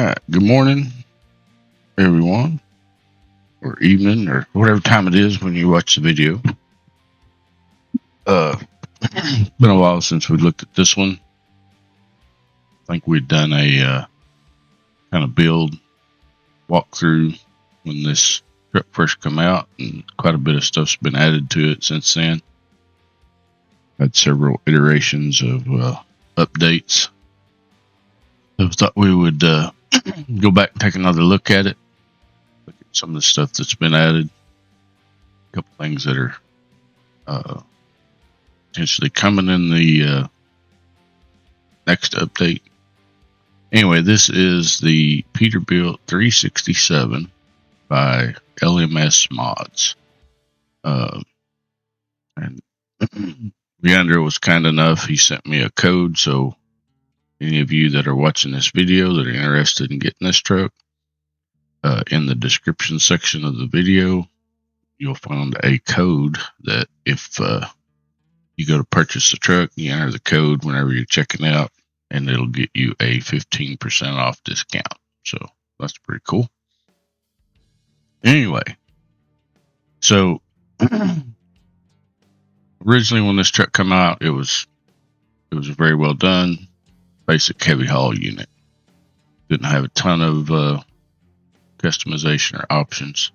Good morning, everyone, or evening, or whatever time it is when you watch the video. It's been a while since we looked at this one. I think we'd done a kind of build walkthrough when this truck first come out, and quite a bit of stuff's been added to it since then. Had several iterations of updates. So I thought we would go back and take another look at it. Look at some of the stuff that's been added. A couple things that are potentially coming in the next update. Anyway, this is the Peterbilt 367 by LMS Mods. And Leandro was kind enough. He sent me a code, so any of you that are watching this video that are interested in getting this truck, in the description section of the video, you'll find a code that if you go to purchase the truck, you enter the code whenever you're checking out, and it'll get you a 15% off discount. So that's pretty cool. Anyway, so originally when this truck came out, it was very well done. Basic heavy haul unit. Didn't have a ton of customization or options,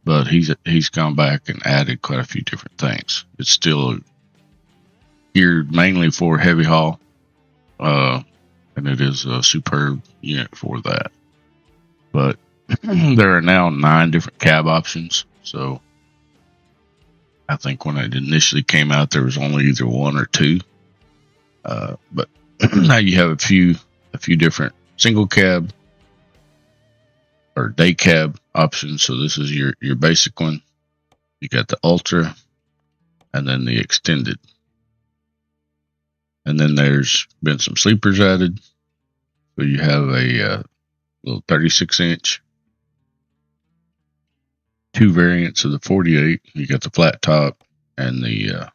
but he's gone back and added quite a few different things. It's still geared mainly for heavy haul, and it is a superb unit for that. But there are now 9 different cab options. So I think when it initially came out, there was only either 1 or 2, but now you have a few different single cab or day cab options. So this is your basic one. You got the Ultra, and then the Extended, and then there's been some sleepers added. So you have a little 36-inch, 2 variants of the 48. You got the flat top and the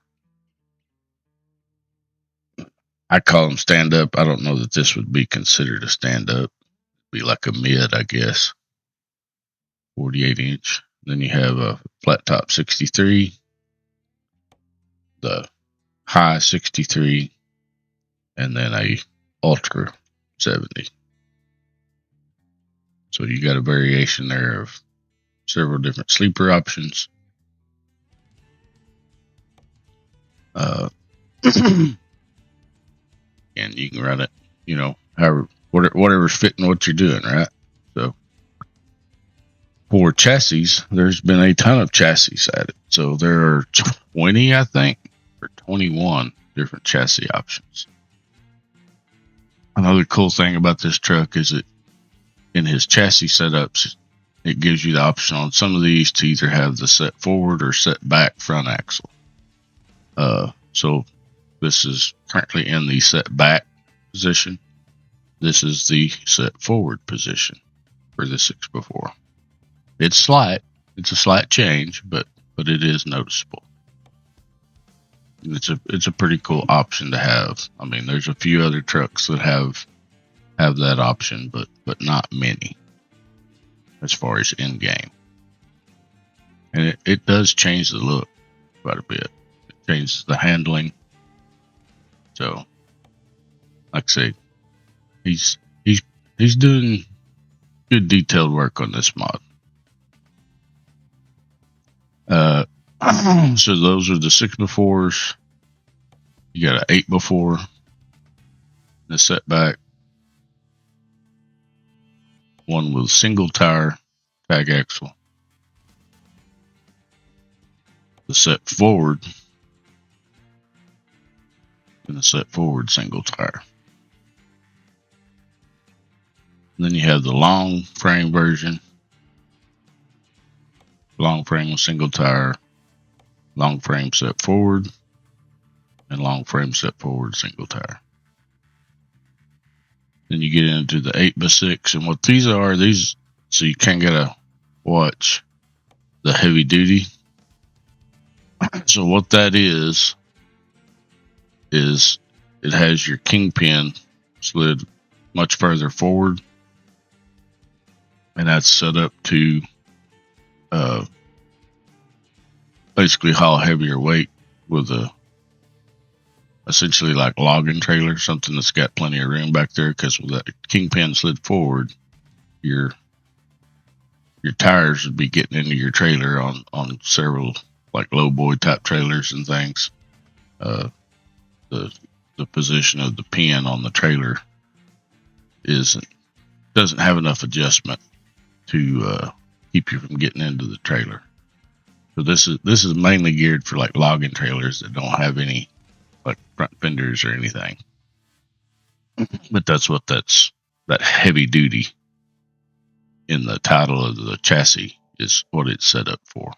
I call them stand up. I don't know that this would be considered a stand up. It'd be like a mid, I guess. 48-inch. Then you have a flat top 63, the high 63, and then a ultra 70. So you got a variation there of several different sleeper options. And you can run it, however, whatever's fitting what you're doing, right? So for chassis, there's been a ton of chassis added. So there are 20, I think, or 21 different chassis options. Another cool thing about this truck is that in his chassis setups, it gives you the option on some of these to either have the set forward or set back front axle. So this is currently in the set back position. This is the set forward position for the 6x4. It's slight. It's a slight change, but it is noticeable. It's a pretty cool option to have. I mean, there's a few other trucks that have that option, but not many as far as in game. And it does change the look quite a bit. It changes the handling. So, like I say, he's doing good detailed work on this mod. So those are the 6x4s. You got an 8x4, the setback, one with single tire tag axle, the set forward, and the set forward single tire. And then you have the long frame version, long frame with single tire, long frame set forward, and long frame set forward single tire. Then you get into the 8x6, and what these are, so you can't gotta watch the heavy duty. So what that is it has your kingpin slid much further forward, and that's set up to basically haul heavier weight with a essentially like logging trailer, something that's got plenty of room back there, because with that kingpin slid forward, your tires would be getting into your trailer on several like low boy type trailers and things. The position of the pin on the trailer doesn't have enough adjustment to keep you from getting into the trailer. So this is mainly geared for like logging trailers that don't have any like front fenders or anything. But that's what that heavy duty in the title of the chassis is what it's set up for.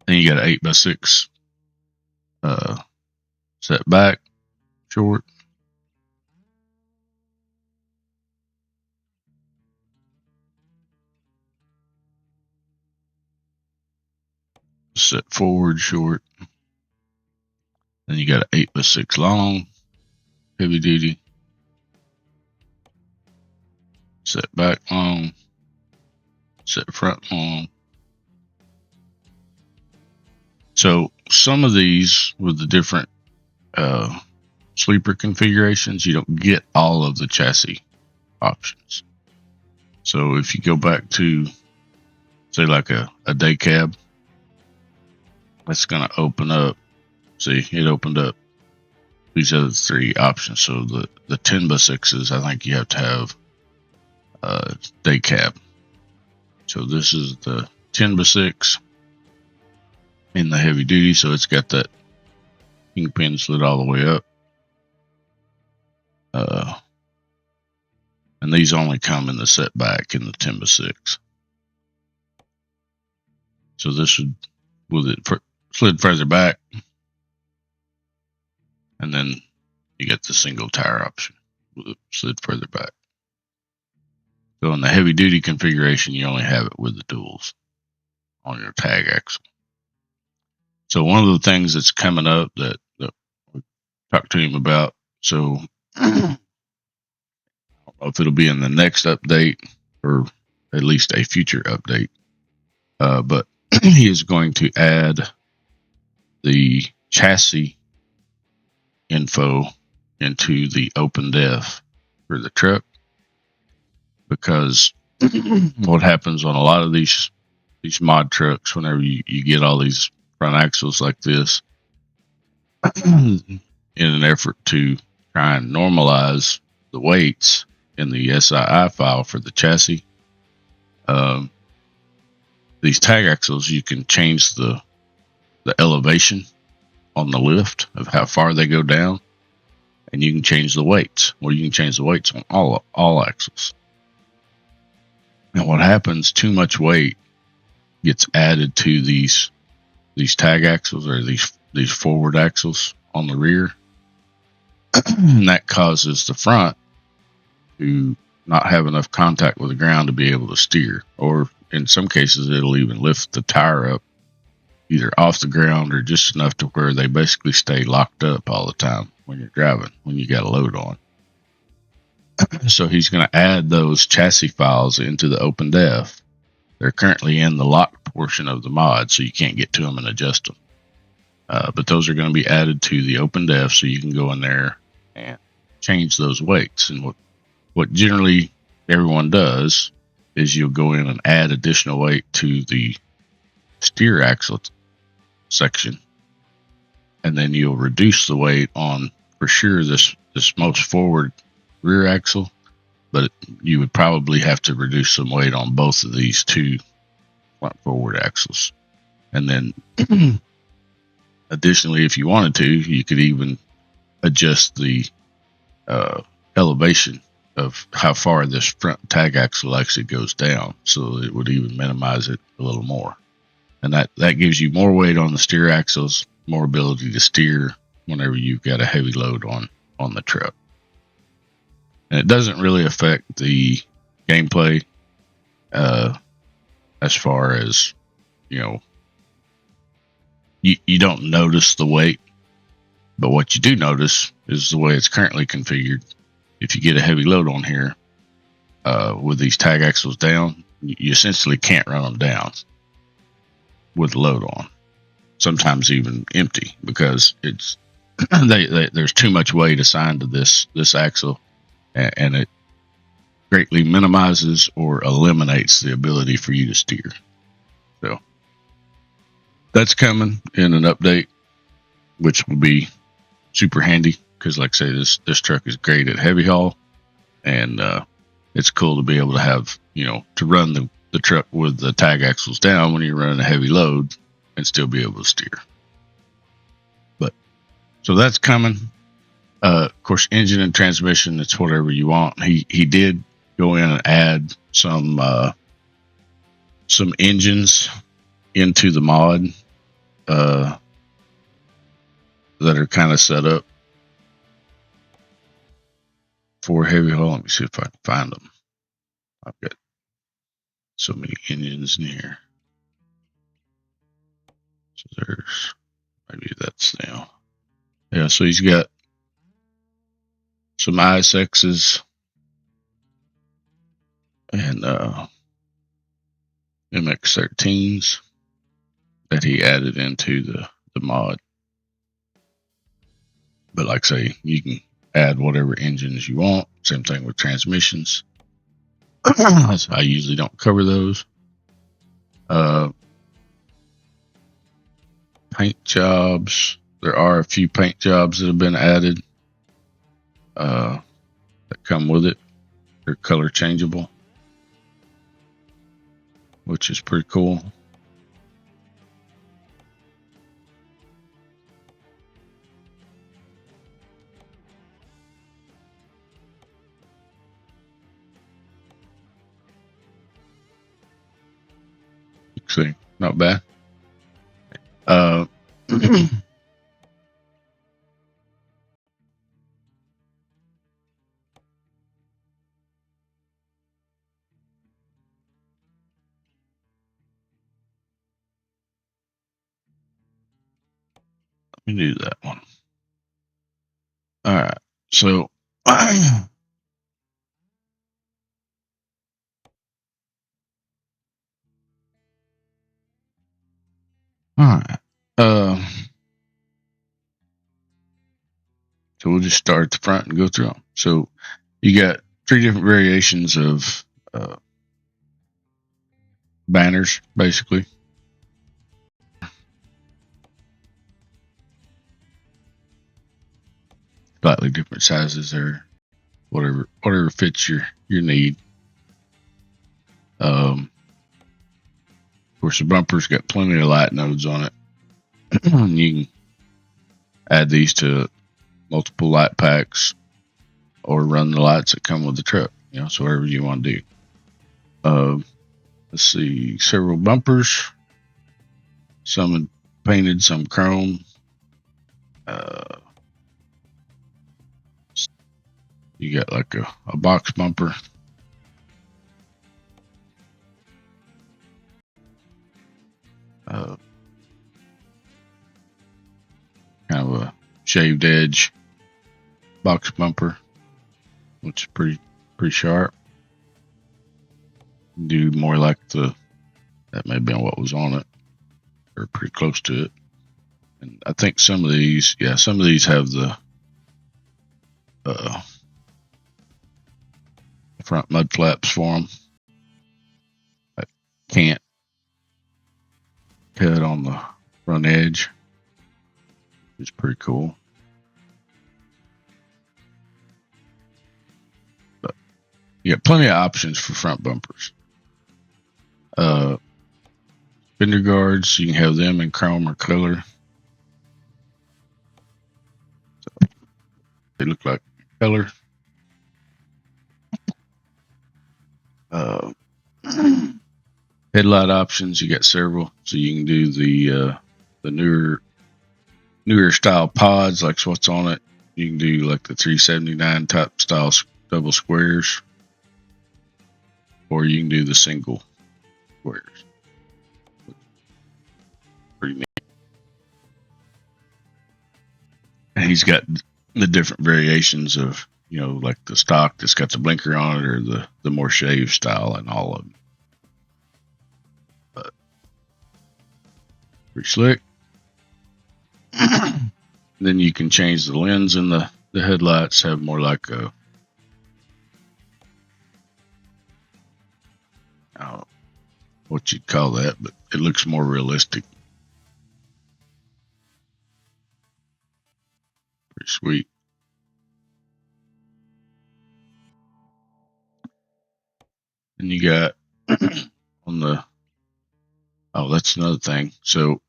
Then you got an 8x6 set back short. Set forward short. Then you got an 8x6 long, heavy duty. Set back long. Set front long. So some of these with the different sleeper configurations, you don't get all of the chassis options. So if you go back to say like a day cab, that's going to open up. See, it opened up these other three options. So the 10x6s, I think you have to have day cab. So this is the 10x6 in the heavy duty. So it's got that kingpin slid all the way up. And these only come in the setback in the 10x6. So this would, with it slid further back, and then you get the single tire option with it slid further back. So in the heavy duty configuration, you only have it with the duals on your tag axle. So one of the things that's coming up that we talked to him about, so I don't know if it'll be in the next update or at least a future update, but he is going to add the chassis info into the open def for the truck, because what happens on a lot of these mod trucks, whenever you get all these front axles like this, in an effort to try and normalize the weights in the SII file for the chassis, these tag axles, you can change the elevation on the lift of how far they go down, and you can change the weights, or you can change the weights on all axles. And what happens, too much weight gets added to these tag axles, or these forward axles on the rear, and that causes the front to not have enough contact with the ground to be able to steer, or in some cases it'll even lift the tire up either off the ground or just enough to where they basically stay locked up all the time when you're driving, when you got a load on. So he's going to add those chassis files into the open def. They're currently in the locked portion of the mod, so you can't get to them and adjust them. But those are going to be added to the open def, so you can go in there and change those weights. And what generally everyone does is you'll go in and add additional weight to the steer axle section, and then you'll reduce the weight on, for sure, this most forward rear axle, but you would probably have to reduce some weight on both of these two front forward axles. And then additionally, if you wanted to, you could even adjust the elevation of how far this front tag axle actually goes down, so it would even minimize it a little more. And that gives you more weight on the steer axles, more ability to steer whenever you've got a heavy load on the truck. And it doesn't really affect the gameplay as far as, you don't notice the weight, but what you do notice is the way it's currently configured. If you get a heavy load on here, with these tag axles down, you essentially can't run them down with load on. Sometimes even empty, because it's there's too much weight assigned to this axle, and it greatly minimizes or eliminates the ability for you to steer. So that's coming in an update, which will be super handy, because like I say, this truck is great at heavy haul, and it's cool to be able to have, to run the truck with the tag axles down when you're running a heavy load and still be able to steer. But so that's coming. Of course, engine and transmission, it's whatever you want. He did go in and add some engines into the mod that are kind of set up for heavy haul. Let me see if I can find them. I've got so many engines in here. So there's, maybe that's now. Yeah, so he's got some ISXs and MX-13s that he added into the mod. But like I say, you can add whatever engines you want. Same thing with transmissions. I usually don't cover those. Paint jobs. There are a few paint jobs that have been added that come with it. They're color changeable, which is pretty cool. See, not bad. Let me do that one. All right, so all right. So we'll just start at the front and go through them. So you got 3 different variations of banners, basically. Slightly different sizes there, whatever fits your need. Of course, the bumper's got plenty of light nodes on it. You can add these to multiple light packs or run the lights that come with the truck, so whatever you want to do. Let's see, several bumpers, some painted, some chrome. You got like a box bumper. Kind of a shaved edge box bumper, which is pretty sharp. Do more like that may have been what was on it, or pretty close to it. And I think some of these have the front mud flaps for them. I can't cut on the front edge. It's pretty cool. But you got plenty of options for front bumpers. Fender guards, you can have them in chrome or color. So they look like color. Headlight options, you got several. So you can do the newer style pods, like what's on it. You can do like the 379 type style double squares, or you can do the single squares. Pretty neat. And he's got the different variations of you know, like the stock that's got the blinker on it, or the more shave style, and all of them. But pretty slick. Then you can change the lens in the headlights, have more like a, I don't know what you'd call that, but it looks more realistic. Pretty sweet. And you got on the, oh, that's another thing. So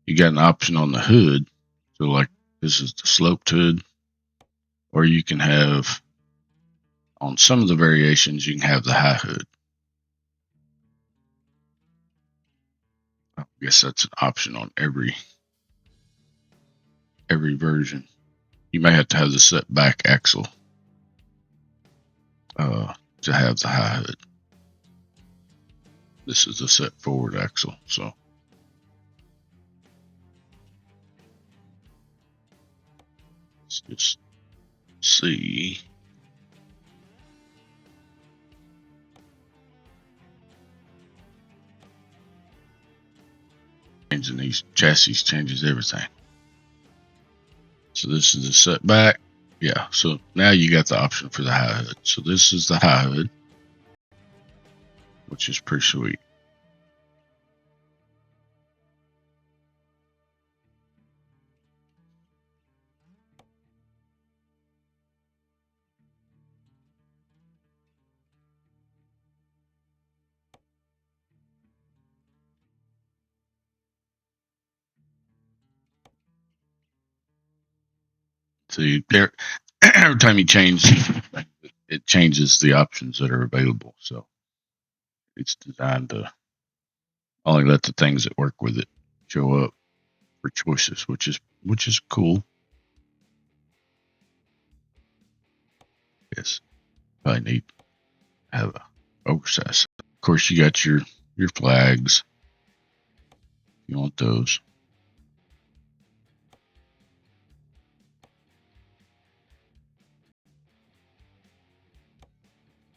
you got an option on the hood. So like this is the sloped hood, or you can have, on some of the variations, you can have the high hood. I guess that's an option on every version. You may have to have the set back axle to have the high hood. This is the set forward axle. So let's just see. Changing these chassis changes everything. So this is the setback. Yeah, so now you got the option for the high hood. So this is the high hood, which is pretty sweet. So every time you change, it changes the options that are available. So it's designed to only let the things that work with it show up for choices, which is cool. Yes, probably need to have a oversized. Of course, you got your flags. You want those.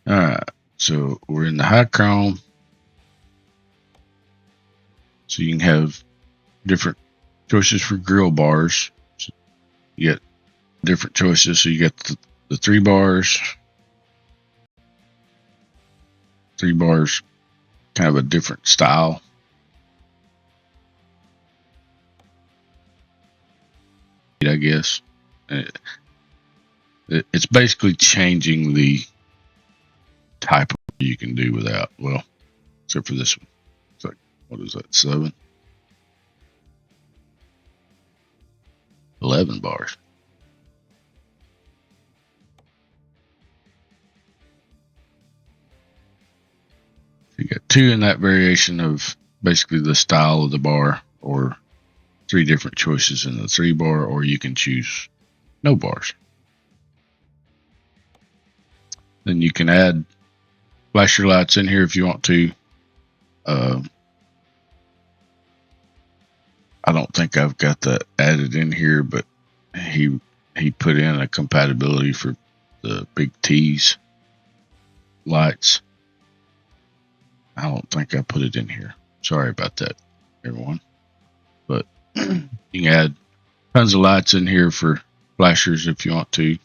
All right, so we're in the high chrome. So you can have different choices for grill bars. So you get different choices. So you got the 3 bars. 3 bars, kind of a different style. I guess it's basically changing the type of you can do without. Well, except for this one. It's like, what is that? 7, 11 bars. You got 2 in that variation of basically the style of the bar, or 3 different choices in the 3 bar, or you can choose no bars. Then you can add flasher lights in here if you want to. I don't think I've got that added in here, but he put in a compatibility for the big T's lights. I don't think I put it in here. Sorry about that, everyone. But you can add tons of lights in here for flashers if you want to.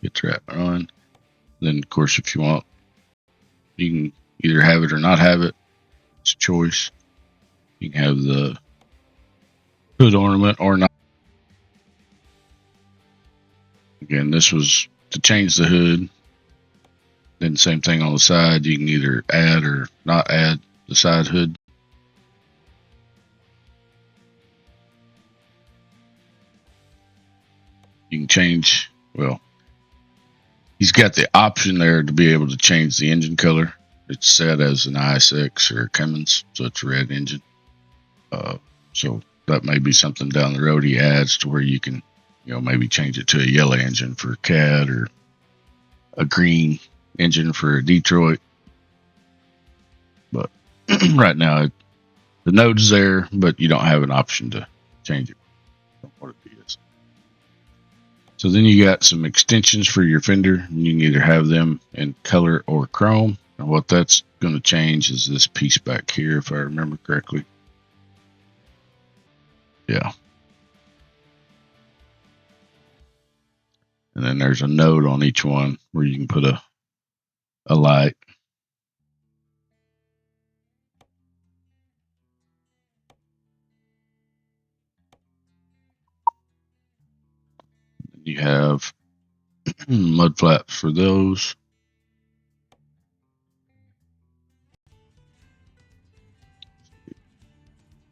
Get that on. Then, of course, if you want, you can either have it or not have it. It's a choice. You can have the hood ornament or not. Again, this was to change the hood. Then same thing on the side. You can either add or not add the side hood. You can change, well, he's got the option there to be able to change the engine color. It's set as an ISX or Cummins, so it's a red engine. So that may be something down the road he adds to where you can, maybe change it to a yellow engine for CAD, or a green engine for Detroit. But right now, the node's there, but you don't have an option to change it. what it is. So then you got some extensions for your fender, and you can either have them in color or chrome. And what that's going to change is this piece back here, if I remember correctly. Yeah. And then there's a node on each one where you can put a light. You have mud flaps for those.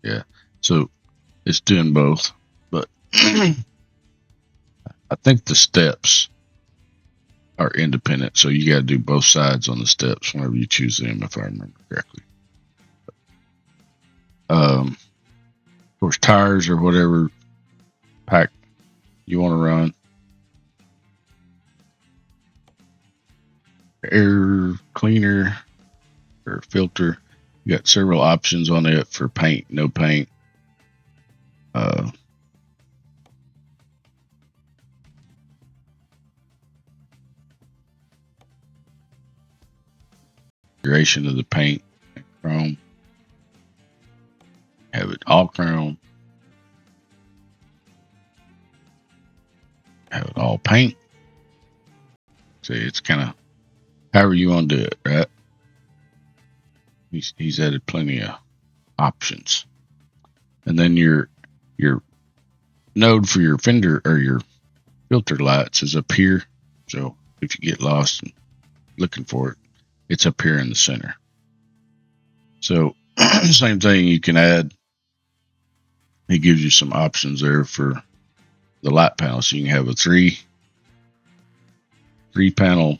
Yeah, so it's doing both, but I think the steps are independent, so you got to do both sides on the steps whenever you choose them, if I remember correctly. Of course, tires or whatever pack you want to run. Air cleaner or filter. You got several options on it for paint, no paint. Duration of the paint and chrome. Have it all chrome. Have it all paint. See, it's kind of however you want to do it, right? He's added plenty of options. And then your node for your fender or your filter lights is up here. So if you get lost and looking for it, it's up here in the center. So same thing you can add. He gives you some options there for the light panel. So you can have a three panel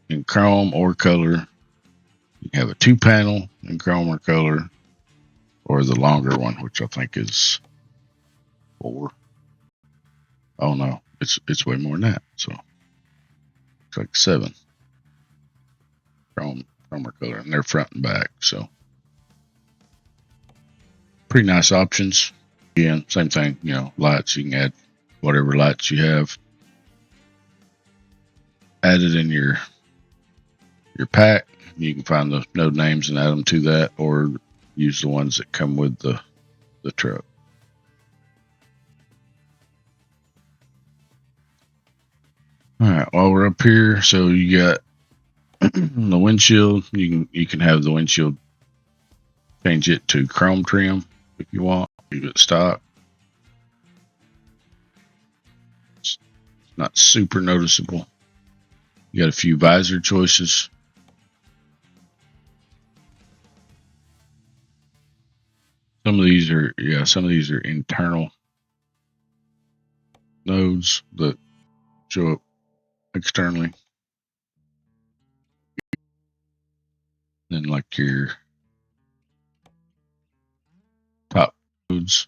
in chrome or color. You can have a 2 panel in chrome or color, or the longer one, which I think is 4. Oh no, it's way more than that. So it's like 7 chrome or color, and they're front and back. So pretty nice options. Again, same thing. You know, lights. You can add whatever lights you have. Add it in your pack. You can find the node names and add them to that, or use the ones that come with the truck. All right, while we're up here, so you got the windshield. You can have the windshield, change it to chrome trim if you want. Leave it stock. It's not super noticeable. You got a few visor choices. Some of these are internal nodes that show up externally. Then like your top nodes.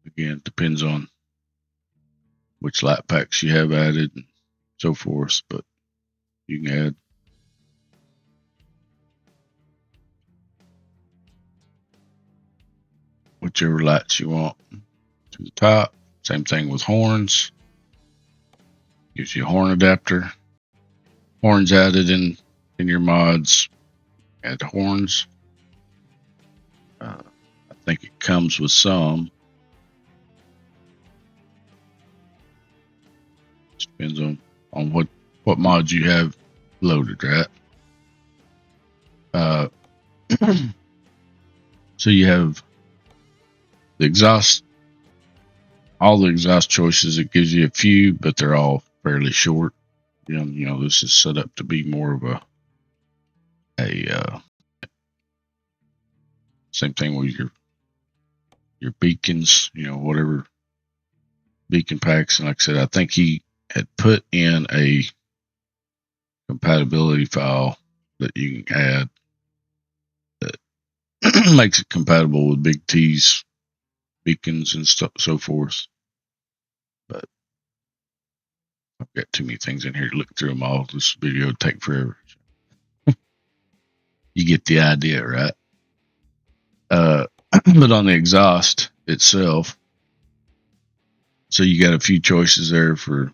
Again, depends on which light packs you have added and so forth, but you can add whichever lights you want to the top. Same thing with horns. Gives you a horn adapter. Horns added in your mods. Add horns. I think it comes with some. Depends on what mods you have loaded, right? So you have the exhaust, all the exhaust choices. It gives you a few, but they're all fairly short. You know, this is set up to be more of a same thing with your beacons. You know, whatever beacon packs. And like I said, I think he had put in a compatibility file that you can add that makes it compatible with Big T's beacons and stuff, so forth. But I've got too many things in here to look through them all. This video would take forever. You get the idea, right? But on the exhaust itself, so you got a few choices there for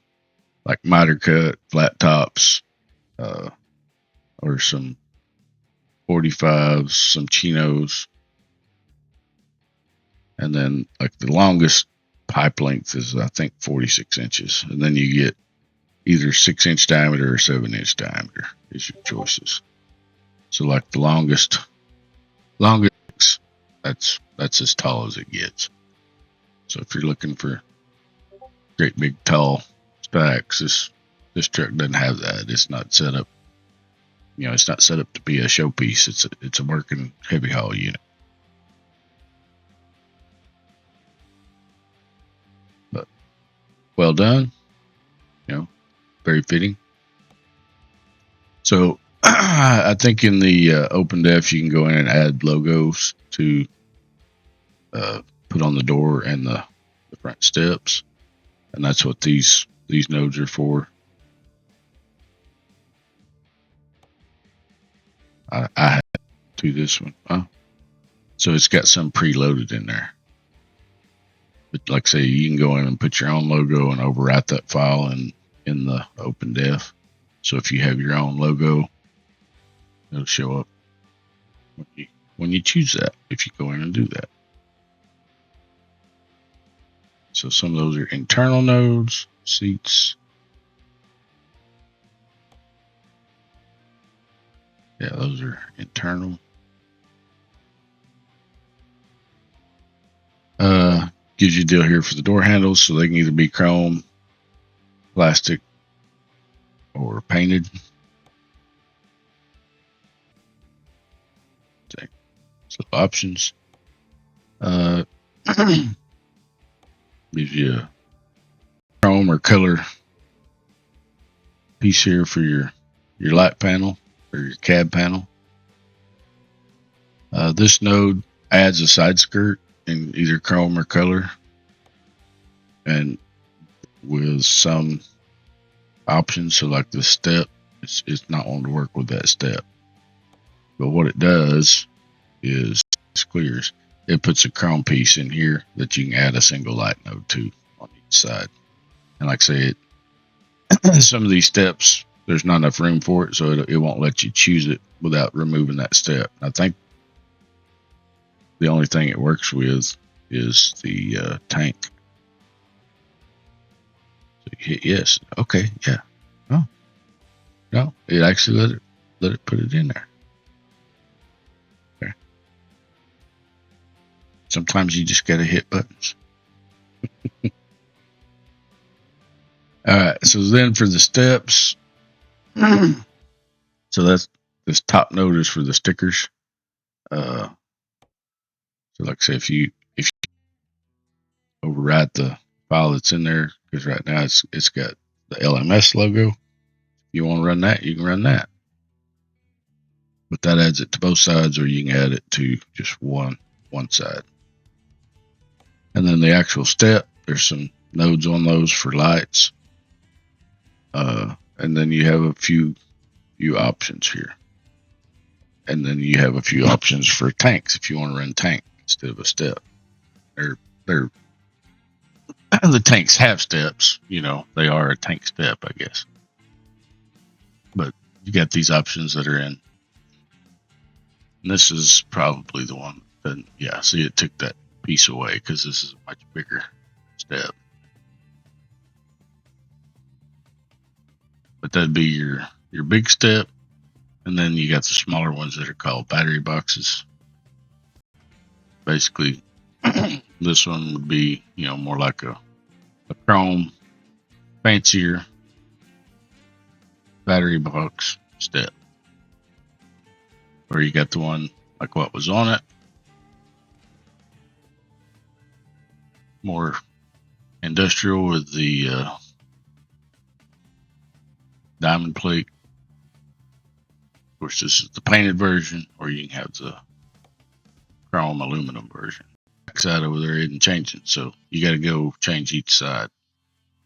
like miter cut, flat tops, or some 45s, some chinos, and then like the longest pipe length is I think 46 inches, and then you get either 6-inch diameter or 7-inch diameter is your choices. So like the longest, that's as tall as it gets. So if you're looking for great big tall stacks, this truck doesn't have that. It's not set up. It's not set up to be a showpiece. It's a working heavy haul unit. But well done. Very fitting. So I think in the OpenDef you can go in and add logos to put on the door and the front steps, and that's what these nodes are for. I had to this one. So it's got some preloaded in there. But like I say, you can go in and put your own logo and overwrite that file in the OpenDef. So if you have your own logo, it'll show up when you choose that, if you go in and do that. So some of those are internal nodes, seats. Yeah, those are internal. Gives you a deal here for the door handles, so they can either be chrome, plastic, or painted. So options. Gives you a chrome or color piece here for your light panel or your cab panel. This node adds a side skirt in either chrome or color, and with some options. So like the step, it's not wanting to work with that step. But what it does is it clears. It puts a chrome piece in here that you can add a single light node to on each side. And like I say, some of these steps, there's not enough room for it, so it won't let you choose it without removing that step. I think the only thing it works with is the tank. So you hit yes. Okay, yeah. Oh, no, it actually let it put it in there. Okay. Sometimes you just gotta hit buttons. All right, so then for the steps, so that's this top node is for the stickers. So like I say, if you overwrite the file that's in there, because right now it's got the LMS logo. If you want to run that, you can run that. But that adds it to both sides, or you can add it to just one side. And then the actual step, there's some nodes on those for lights. And then you have a few options here. And then you have a few options for tanks if you want to run tank instead of a step. The tanks have steps, they are a tank step, I guess. But you got these options that are in. And this is probably the one that, see, it took that piece away because this is a much bigger step. But that'd be your big step. And then you got the smaller ones that are called battery boxes. Basically, this one would be, more like a chrome, fancier battery box step. Or you got the one like what was on it. More industrial with the diamond plate. Of course, this is the painted version, or you can have the chrome aluminum version. Backside over there isn't changing, so you got to go change each side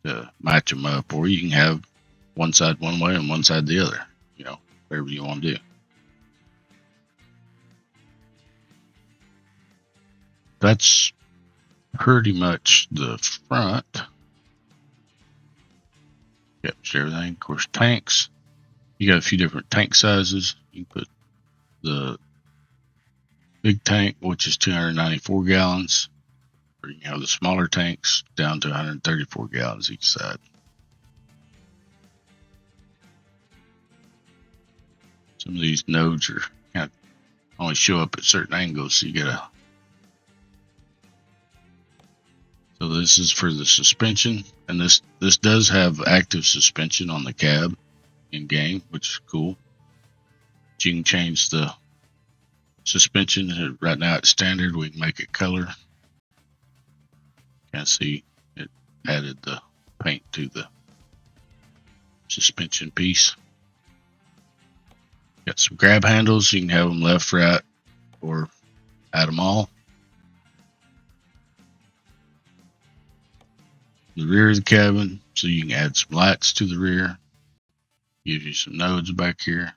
to match them up, or you can have one side one way and one side the other, whatever you want to do. that's pretty much the front. Captured everything. Of course, tanks. You got a few different tank sizes. You can put the big tank, which is 294 gallons, or you can have the smaller tanks down to 134 gallons each side. Some of these nodes are kind of only show up at certain angles, so you gotta. So this is for the suspension, and this does have active suspension on the cab in game, which is cool. But you can change the suspension. Right now it's standard. We can make it color. Can see it added the paint to the suspension piece. Got some grab handles. You can have them left, right, or add them all. The rear of the cabin, so you can add some lights to the rear. Gives you some nodes back here.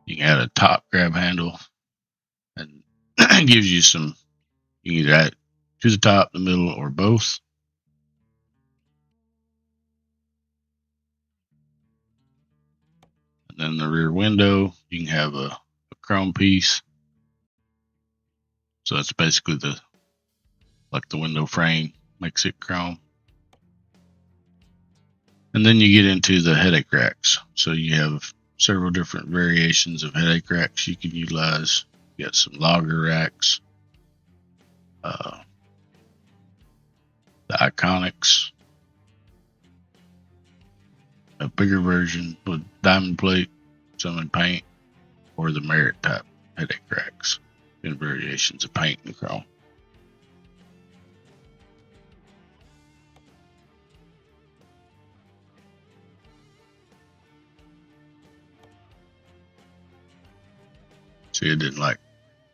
You can add a top grab handle, and gives you some. You can either add to the top, the middle, or both. And then the rear window, you can have a chrome piece. So that's basically the window frame makes it chrome. And then you get into the headache racks. So you have several different variations of headache racks you can utilize. You got some logger racks, the Iconics, a bigger version with diamond plate, some in paint, or the Merit type headache racks in variations of paint and chrome. See, it didn't like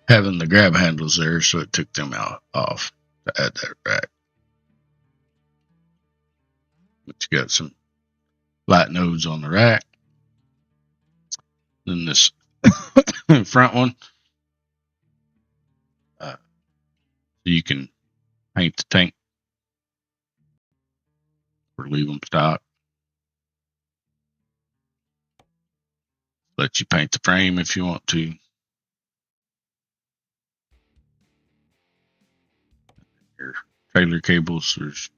having the grab handles there, so it took them off to add that rack. But you got some light nodes on the rack. Then this front one, so you can paint the tank or leave them stock. Let you paint the frame if you want to. Your trailer cables, there's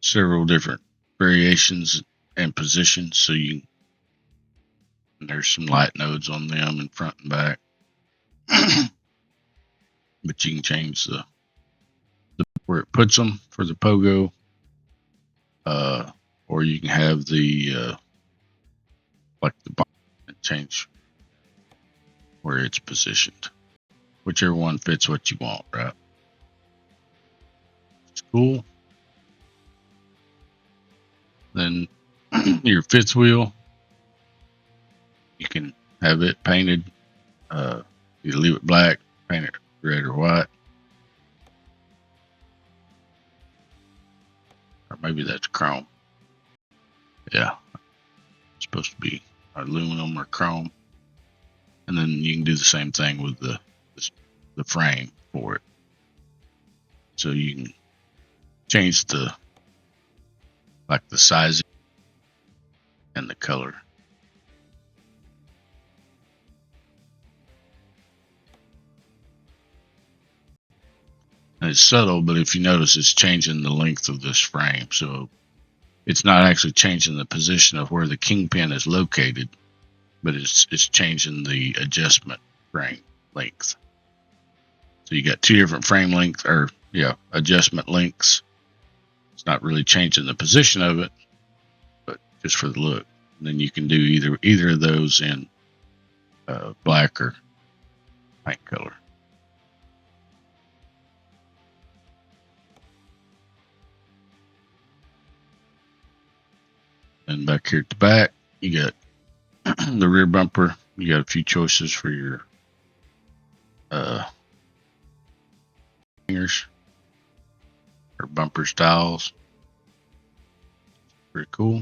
several different variations and positions, so and there's some light nodes on them in front and back. But you can change the where it puts them for the pogo, or you can have the bottom and change where it's positioned. Whichever one fits what you want, right? It's cool. Then your fifth wheel, you can have it painted. You leave it black, paint it red or white. Or maybe that's chrome. Yeah. It's supposed to be aluminum or chrome. And then you can do the same thing with the frame for it. So you can change the size and the color. And it's subtle, but if you notice, it's changing the length of this frame. So it's not actually changing the position of where the kingpin is located, but it's changing the adjustment frame length. So you got two different frame lengths, adjustment lengths. It's not really changing the position of it, but just for the look. And then you can do either of those in black or paint color. And back here at the back, you got the rear bumper. You got a few choices for your hangers or bumper styles. Pretty cool.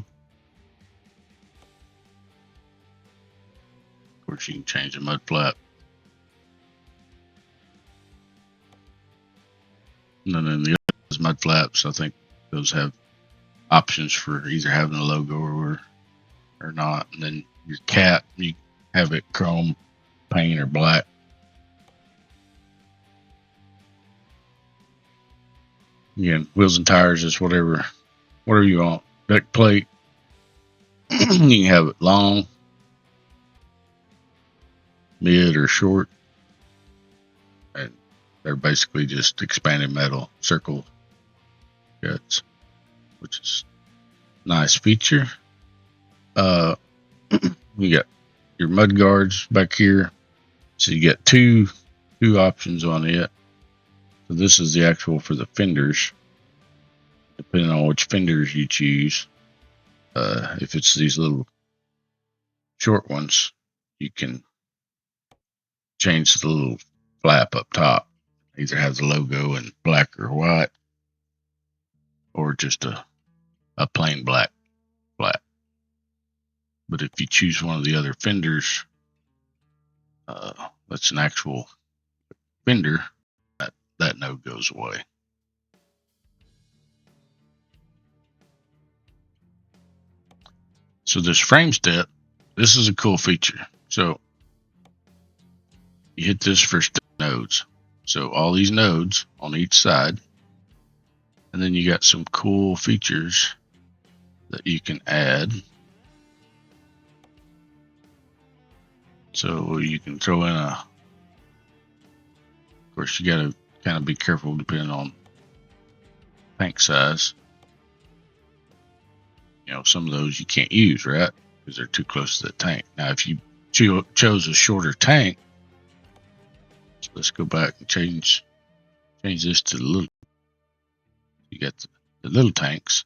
Of course, you can change the mud flap And then the other mud flaps, I think those have options for either having a logo or not. And then your cap, you have it chrome paint or black. Again, wheels and tires is whatever you want. Deck plate, you can have it long, mid, or short. And they're basically just expanded metal circle guts, which is a nice feature. You got your mud guards back here. So you get two options on it. So this is the actual for the fenders. Depending on which fenders you choose. If it's these little short ones, you can change the little flap up top. Either have the logo in black or white, or just a plain black flap. But if you choose one of the other fenders, that's an actual fender, that note goes away. So this frame step, this is a cool feature. So you hit this for step nodes. So all these nodes on each side, and then you got some cool features that you can add. So you can throw in of course, you got to kind of be careful depending on tank size. You know, some of those you can't use, right? Because they're too close to the tank. Now, if you chose a shorter tank, so let's go back and change this to the little. You got the little tanks.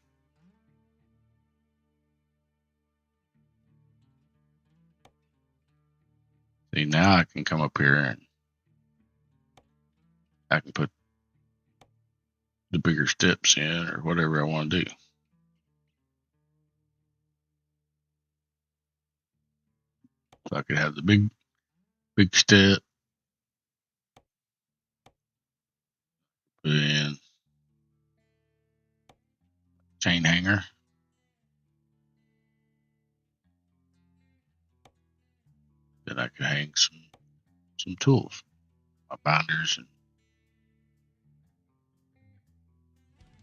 See, now I can come up here and I can put the bigger steps in or whatever I want to do. So I could have the big step, put in chain hanger. Then I could hang some tools, my binders and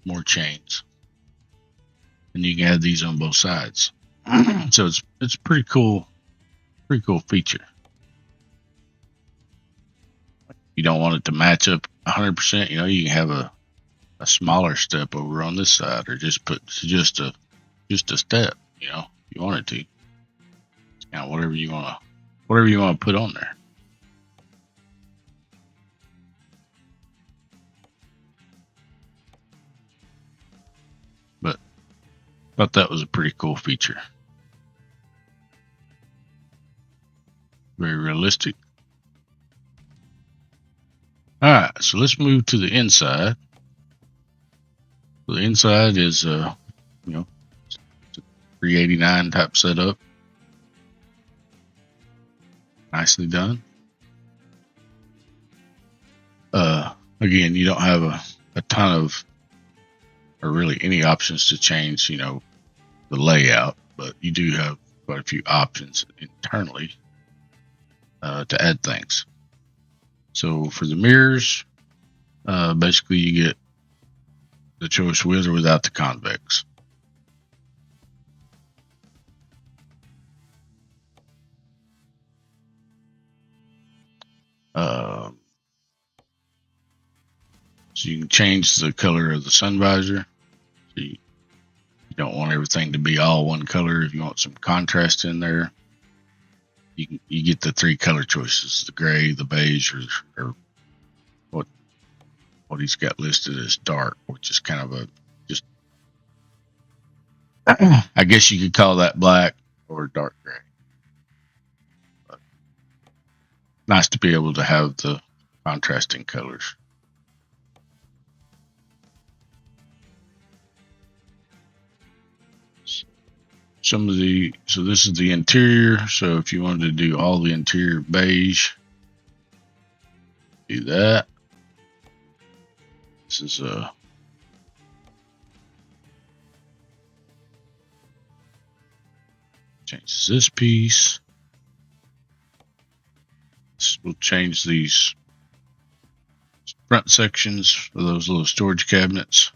more chains. And you can add these on both sides. So it's pretty cool feature. You don't want it to match up 100%. You know, you can have a smaller step over on this side, or just put just a step. You know, if you wanted to. It's kind of whatever you want to put on there. But thought that was a pretty cool feature. Very realistic. All right, so let's move to the inside. So the inside is, you know, it's a 389 type setup. Nicely done. Again, you don't have a ton of, or really any options to change, you know, the layout, but you do have quite a few options internally to add things. So for the mirrors, basically you get the choice with or without the convex. So you can change the color of the sun visor. So you don't want everything to be all one color. If you want some contrast in there, you get the 3 color choices: the gray, the beige, or what he's got listed as dark, which is kind of just I guess you could call that black or dark gray. But nice to be able to have the contrasting colors. So this is the interior. So if you wanted to do all the interior beige, do that. This This is changes this piece. We'll change these front sections for those little storage cabinets.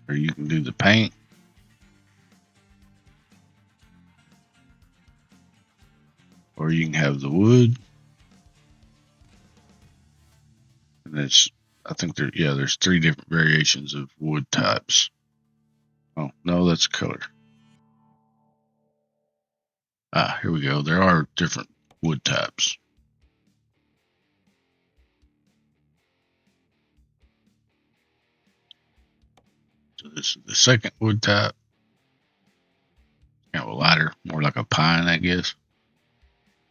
Or you can do the paint. Or you can have the wood. And it's, I think there's 3 different variations of wood types. Oh, no, that's color. Here we go. There are different wood types. So this is the second wood type. Kind of a lighter, more like a pine, I guess.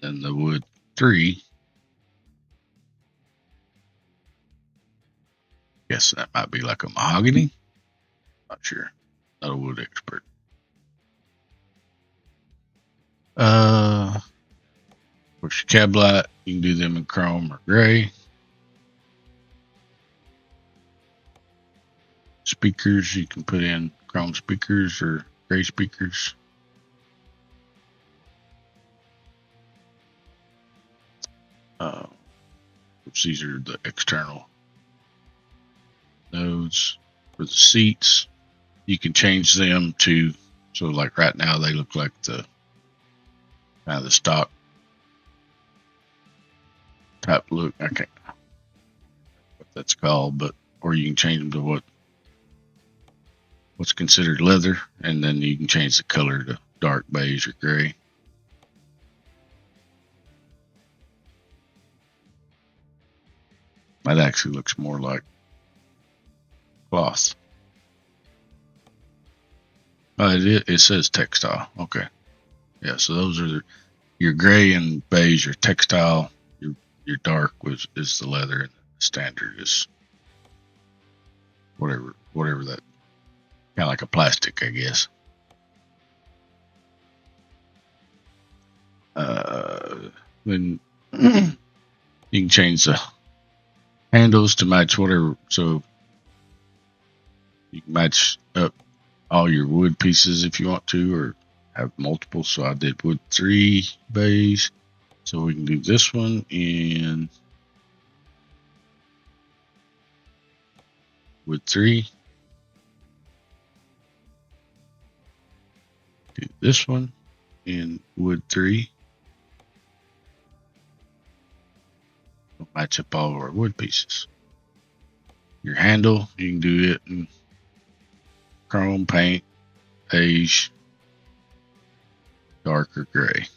Then the wood 3. Guess that might be like a mahogany. Not sure. Not a wood expert. Of course, your cab light, you can do them in chrome or gray. Speakers, you can put in chrome speakers or gray speakers. Which these are the external nodes. For the seats, you can change them to, so like right now they look like the kind of the stock type look. I can't know what that's called, but or you can change them to what's considered leather, and then you can change the color to dark beige or gray. That actually looks more like cloth. It says textile. Okay. Yeah, so those are your gray and beige are textile. Your dark is the leather, and the standard is whatever that, kind of like a plastic, I guess. Then you can change the handles to match whatever, so you can match up all your wood pieces if you want to, or have multiple. So I did wood 3 beige, so we can do this one in wood 3, do this one in wood 3. We'll match up all of our wood pieces. Your handle, you can do it in chrome, paint, beige, dark, or gray.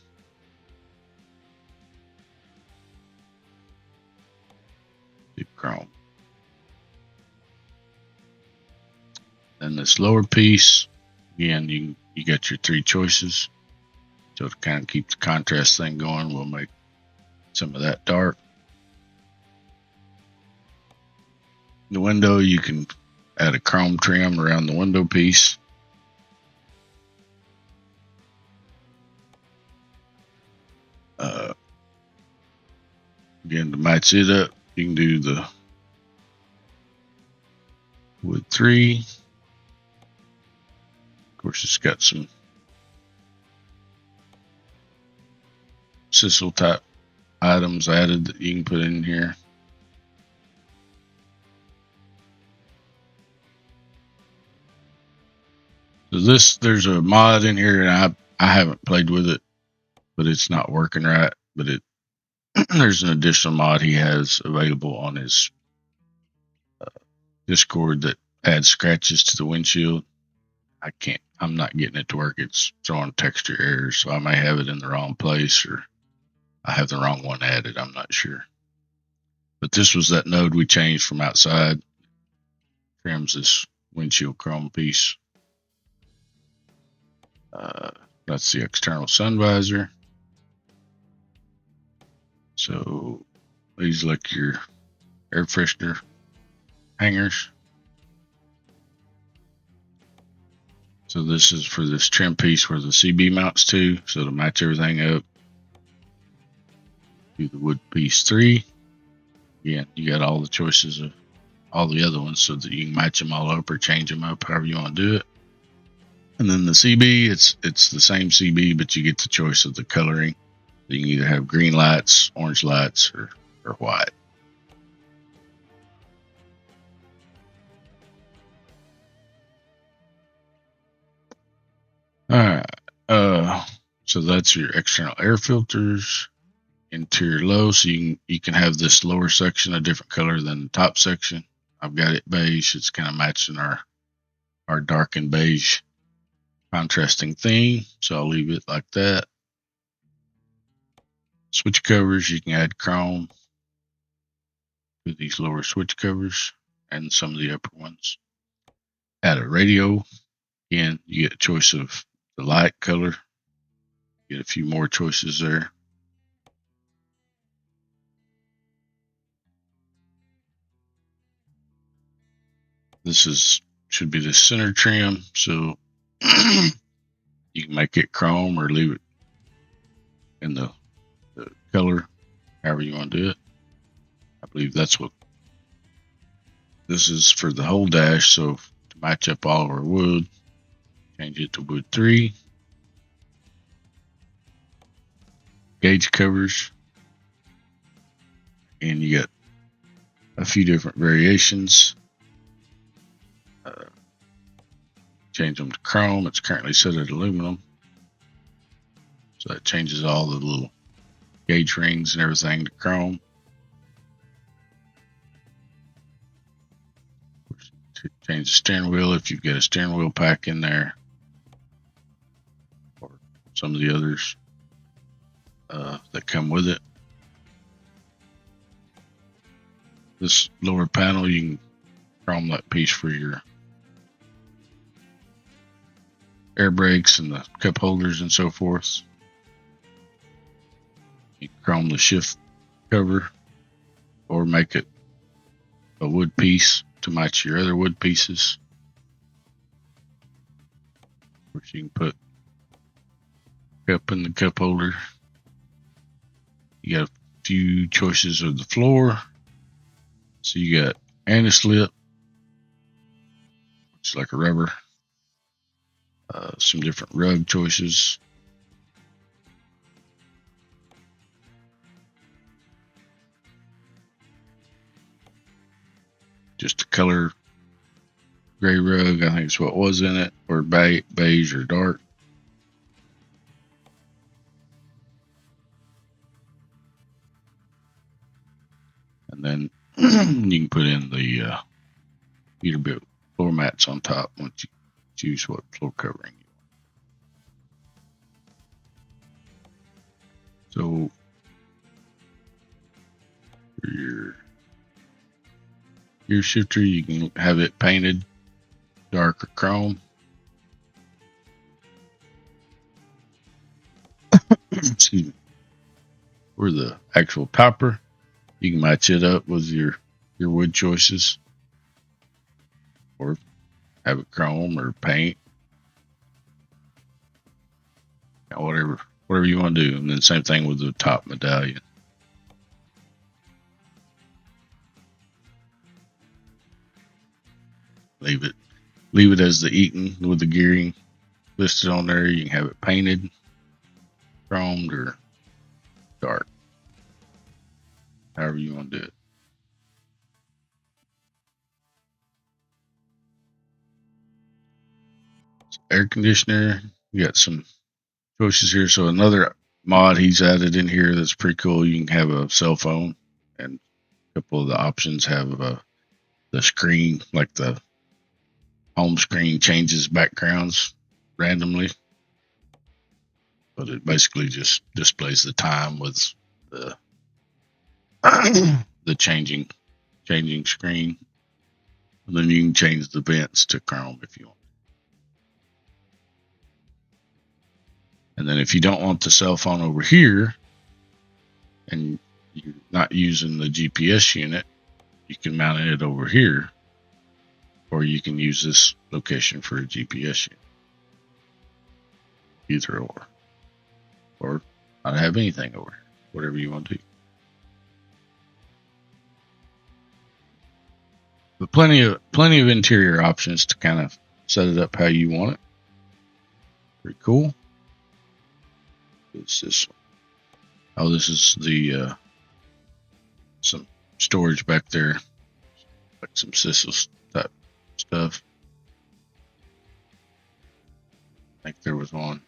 Do chrome. Then this lower piece, again, you got your 3 choices. So to kind of keep the contrast thing going, we'll make some of that dark. The window, you can add a chrome trim around the window piece. Again, to match it up, you can do the wood 3. Of course, it's got some sisal type items added that you can put in here. So there's a mod in here, and I haven't played with it, but it's not working right. But there's an additional mod he has available on his Discord that adds scratches to the windshield. I'm not getting it to work. It's throwing texture errors, so I may have it in the wrong place, or I have the wrong one added. I'm not sure. But this was that node we changed from outside. Trims this windshield chrome piece. That's the external sun visor. So these like your air freshener hangers. So this is for this trim piece where the CB mounts to, so to match everything up. Do the wood piece 3. Again, you got all the choices of all the other ones so that you can match them all up or change them up however you want to do it. And then the CB, it's the same CB, but you get the choice of the coloring. You can either have green lights, orange lights, or white. Alright, so that's your external air filters, interior low, so you can have this lower section a different color than the top section. I've got it beige, it's kind of matching our darkened beige contrasting theme, so I'll leave it like that. Switch covers, you can add chrome to these lower switch covers and some of the upper ones. Add a radio, again, you get a choice of the light color, get a few more choices there. This should be the center trim, so you can make it chrome or leave it in the color, however you want to do it. I believe that's what this is for the whole dash, so to match up all of our wood, change it to wood 3. Gauge covers, and you got a few different variations. Change them to chrome. It's currently set at aluminum, so that changes all the little gauge rings and everything to chrome. Change the steering wheel if you've got a steering wheel pack in there, or some of the others that come with it. This lower panel, you can chrome that piece for your air brakes and the cup holders and so forth. You can chrome the shift cover or make it a wood piece to match your other wood pieces. Of course, you can put cup in the cup holder. You got a few choices of the floor. So you got anti-slip, which is like a rubber. Some different rug choices. Just a color gray rug, I think is what was in it, or beige or dark. And then you can put in the Peterbilt floor mats on top once you choose what floor covering you want. So for your gear shifter, you can have it painted dark or chrome. Excuse me. For the actual topper, you can match it up with your wood choices, or have it chrome or paint, whatever you want to do. And then same thing with the top medallion. Leave it as the Eaton with the gearing listed on there. You can have it painted, chromed, or dark, however you want to do it. So air conditioner, you got some choices here. So another mod he's added in here that's pretty cool. You can have a cell phone, and a couple of the options have the screen, like the home screen changes backgrounds randomly, but it basically just displays the time with the the changing screen. And then you can change the vents to chrome if you want. And then if you don't want the cell phone over here and you're not using the GPS unit, you can mount it over here, or you can use this location for a GPS unit. either or not have anything over here, whatever you want to do. But plenty of interior options to kind of set it up how you want it. Pretty cool. What's this one? Oh, this is the some storage back there, like some Sysels type stuff. I think there was one.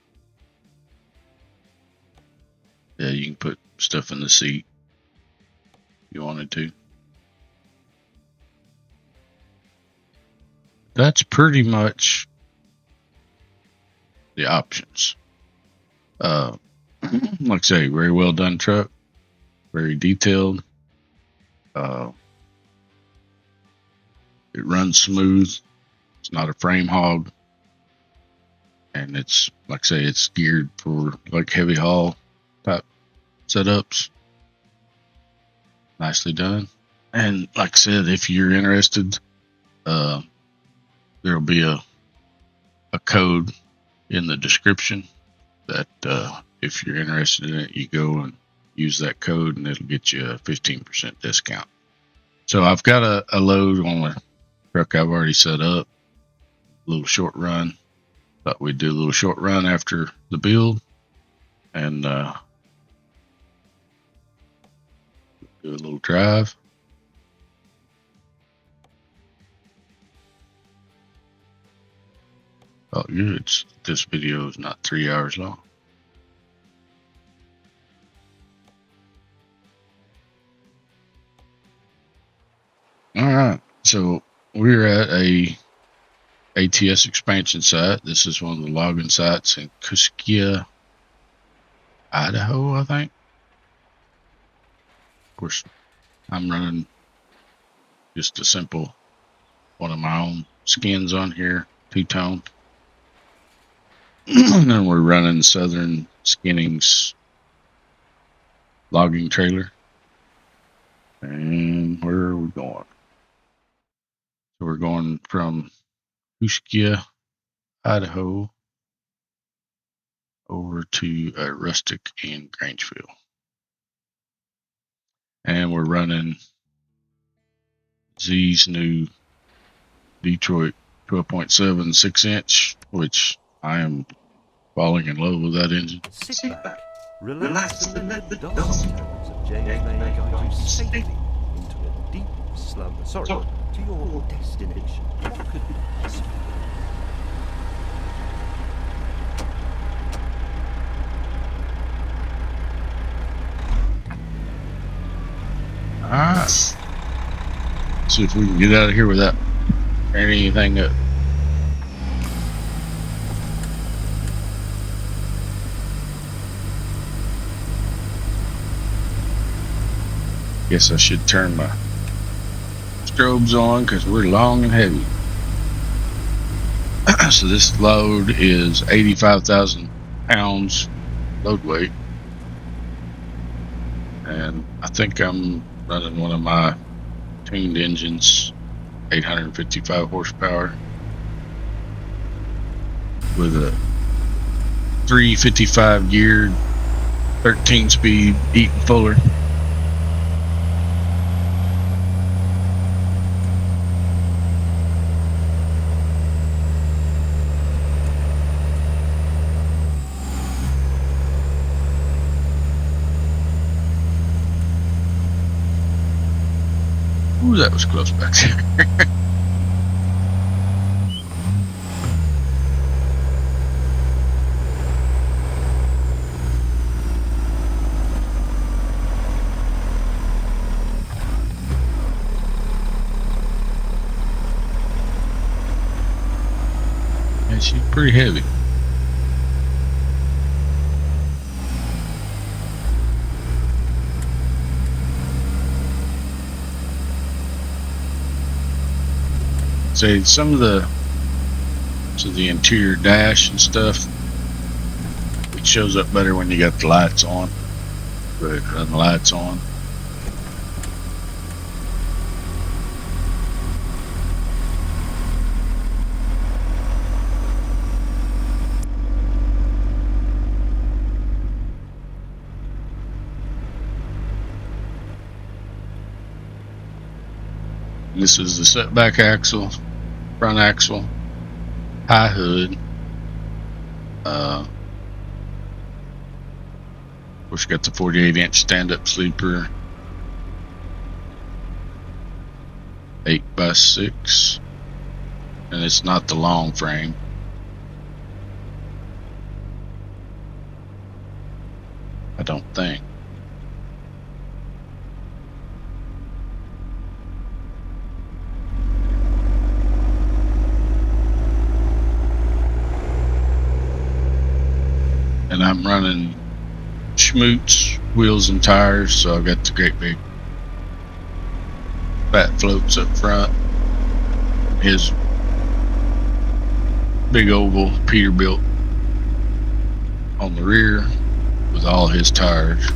Yeah, you can put stuff in the seat if you wanted to. That's pretty much the options. Like I say, very well done truck, very detailed. It runs smooth. It's not a frame hog, and it's like I say, it's geared for like heavy haul type setups. Nicely done. And like I said, if you're interested, there'll be a code in the description that if you're interested in it, you go and use that code and it'll get you a 15% discount. So I've got a load on the truck I've already set up, a little short run. Thought we'd do a little short run after the build and do a little drive. Oh, good. This video is not 3 hours long. All right, so we're at a ATS expansion site. This is one of the logging sites in Kooskia, Idaho, I think. Of course, I'm running just a simple one of my own skins on here, two-tone. And then we're running Southern Skinning's logging trailer. And where are we going? So we're going from Kooskia, Idaho, over to a rustic in Grangeville. And we're running Z's new Detroit 12.7 6-inch, which I am falling in love with that engine. Sit back, relax, and let the dark tones of James May guide you safely into a deep slumber. Sorry, to your destination. What could be possible? Alright. See if we can get out of here without tearing anything up. Guess I should turn my strobes on because we're long and heavy. So this load is 85,000 pounds load weight. And I think I'm running one of my tuned engines, 855 horsepower, with a 355 geared 13 speed Eaton Fuller. Ooh, that was close back there. Yeah, she's pretty heavy. Say some of the interior dash and stuff, it shows up better when you got the lights on. But run the lights on. This is the setback axle, front axle, high hood. Of course, got the 48-inch stand-up sleeper, 8x6, and it's not the long frame. I don't think. And I'm running Shmutes wheels and tires, so I got the great big fat floats up front. His big oval Peterbilt on the rear with all his tires.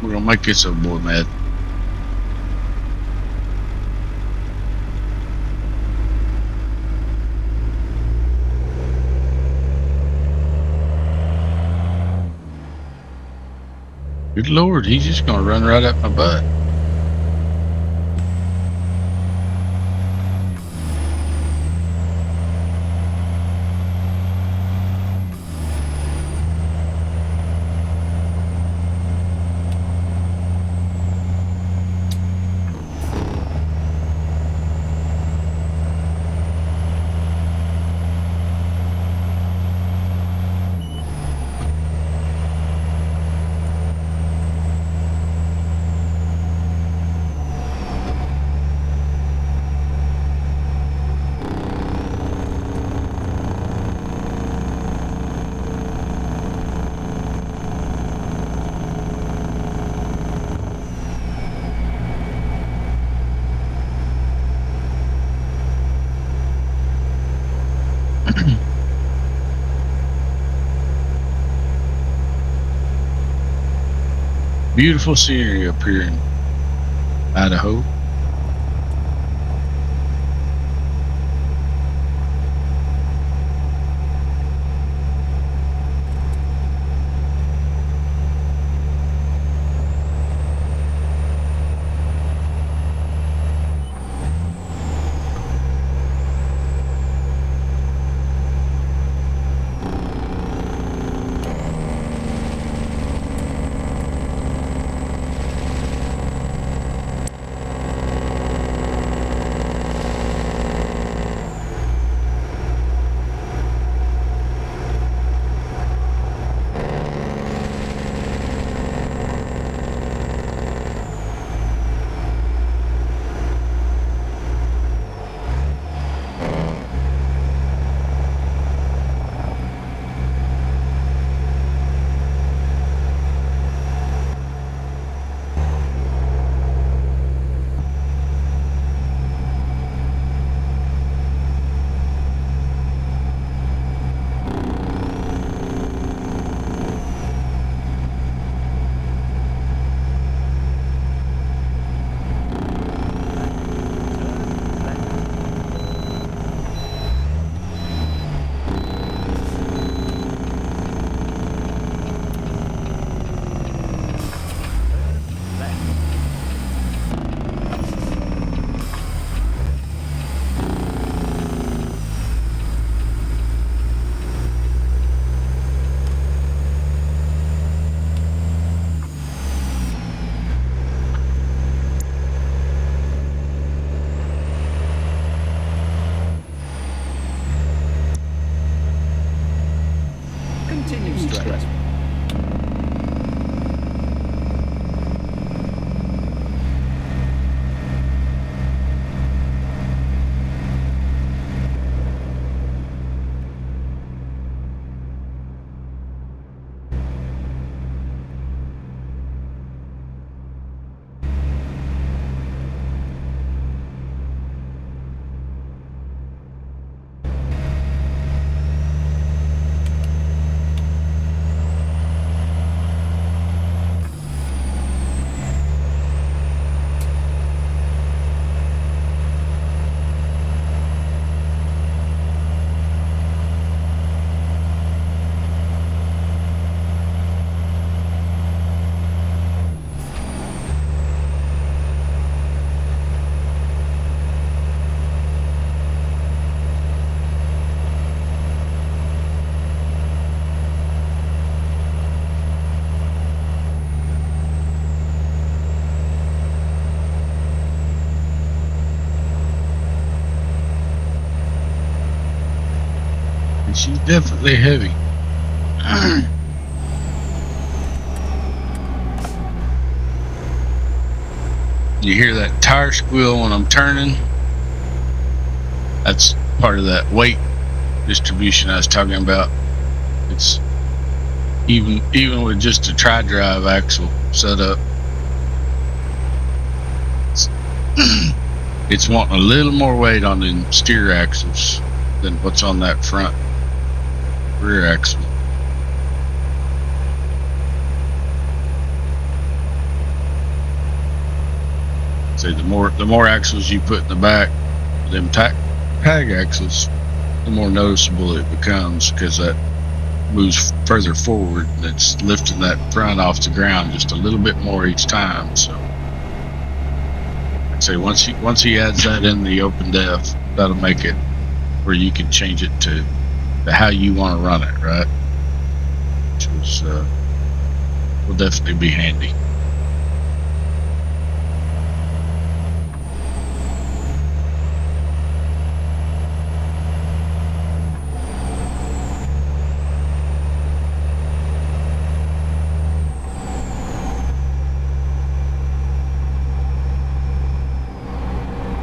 We're gonna make this a boy mad. Good Lord, he's just gonna run right up my butt. Beautiful scenery up here in Idaho. She's definitely heavy. You hear that tire squeal when I'm turning? That's part of that weight distribution I was talking about. It's even with just a tri-drive axle setup, it's wanting a little more weight on the steer axles than what's on that front rear axle. Say the more axles you put in the back, them tag axles, the more noticeable it becomes, because that moves further forward and it's lifting that front off the ground just a little bit more each time. So I'd say once he adds that in the open def, that'll make it where you can change it to how you want to run it, right? Which was will definitely be handy.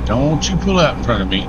Don't you pull out in front of me.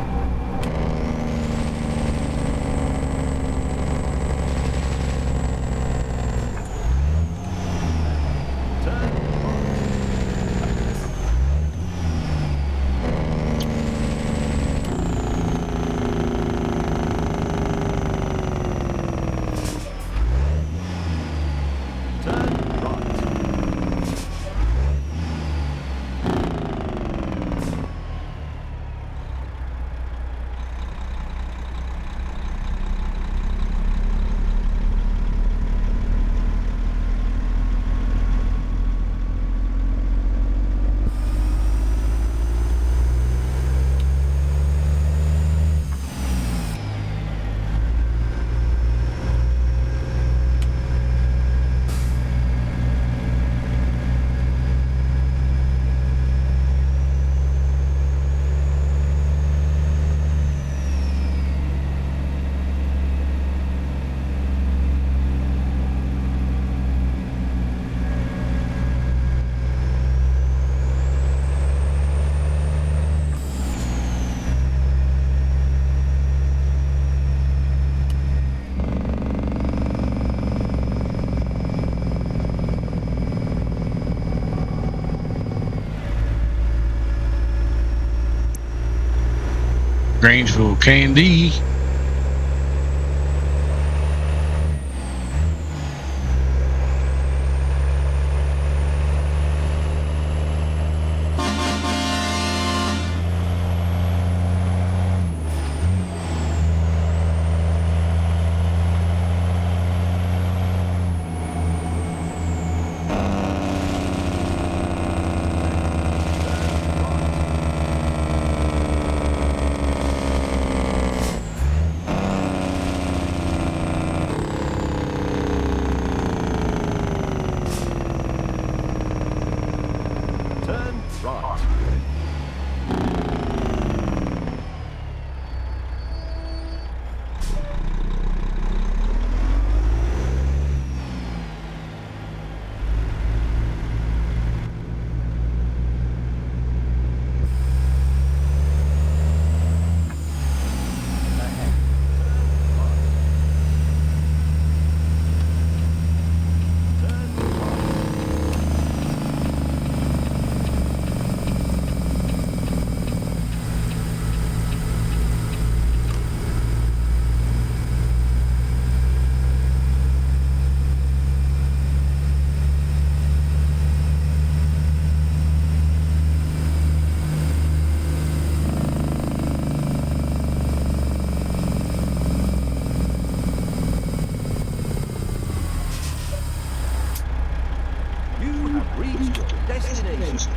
Grangeville Candy.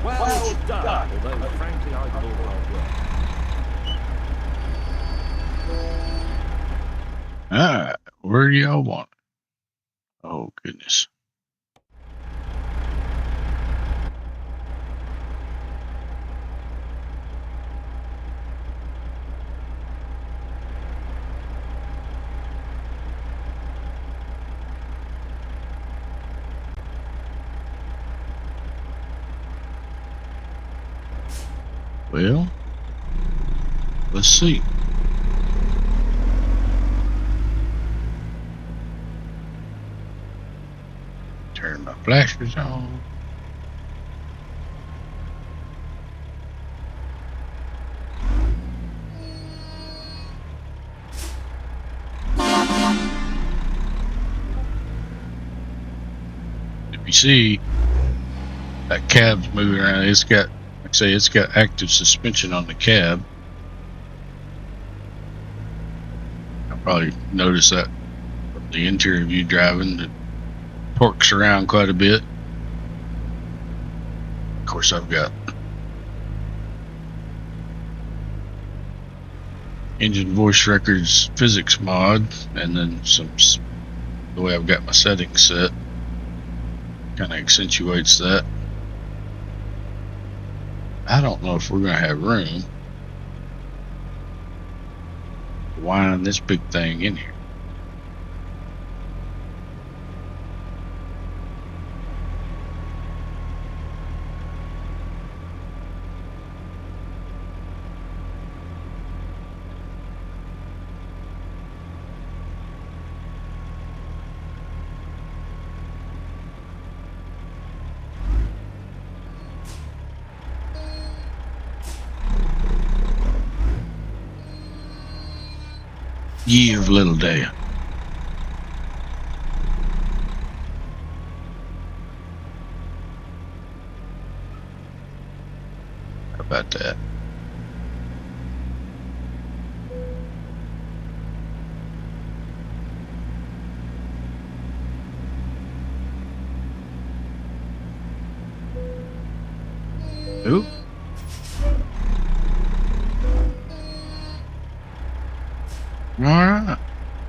Well done. Although, frankly, I call hard work. Alright, where do y'all want it? Oh, goodness. Well, let's see. Turn my flashers on. If you see that cab's moving around, it's got, like I say, it's got active suspension on the cab. I'll probably notice that from the interior view driving, it torques around quite a bit. Of course, I've got engine voice records physics mod, and then the way I've got my settings set kind of accentuates that. I don't know if we're going to have room to wind this big thing in here. Ye of little day. How about that? Ooh. All right,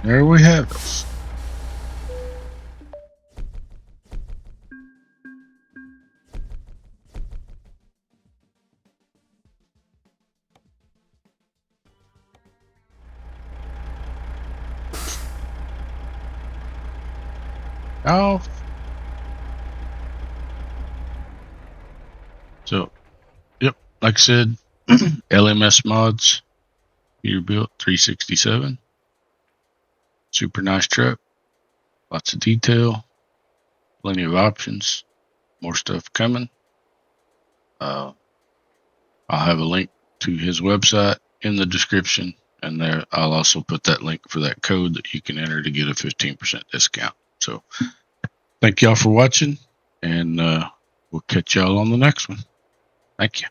there we have it. Oh, so yep, like I said, LMS Mods, Peterbilt 367. Super nice truck, lots of detail, plenty of options, more stuff coming. I'll have a link to his website in the description, and there I'll also put that link for that code that you can enter to get a 15% discount. So thank y'all for watching, and we'll catch y'all on the next one. Thank you.